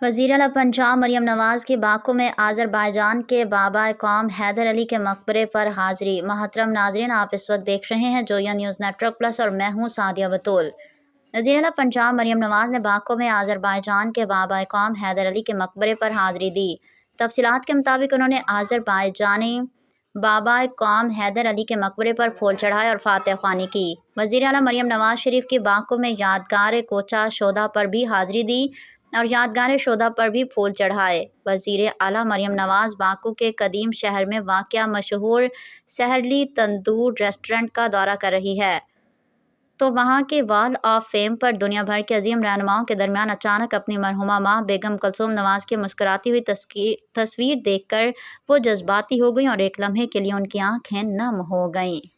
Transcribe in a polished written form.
وزیر اعلیٰ پنجاب مریم نواز کی باکو میں آذربائیجان کے بابا قوم حیدر علی کے مقبرے پر حاضری۔ محترم ناظرین، آپ اس وقت دیکھ رہے ہیں جویا نیوز نیٹ ورک پلس اور میں ہوں سعدیہ بطول۔ وزیر اعلیٰ پنجاب مریم نواز نے باکو میں آذربائیجان کے بابا قوم حیدر علی کے مقبرے پر حاضری دی۔ تفصیلات کے مطابق انہوں نے آذربائیجانی بابا قوم حیدر علی کے مقبرے پر پھول چڑھائے اور فاتح خوانی کی۔ وزیر اعلیٰ مریم نواز شریف کی باکو میں یادگار کوچہ شودا پر بھی حاضری دی اور یادگار شودا پر بھی پھول چڑھائے۔ وزیر اعلیٰ مریم نواز باکو کے قدیم شہر میں واقع مشہور سہرلی تندور ریسٹورنٹ کا دورہ کر رہی ہے تو وہاں کے وال آف فیم پر دنیا بھر کے عظیم رہنماؤں کے درمیان اچانک اپنی مرحومہ ماں بیگم کلثوم نواز کی مسکراتی ہوئی تصویر دیکھ کر وہ جذباتی ہو گئیں اور ایک لمحے کے لیے ان کی آنکھیں نم ہو گئیں۔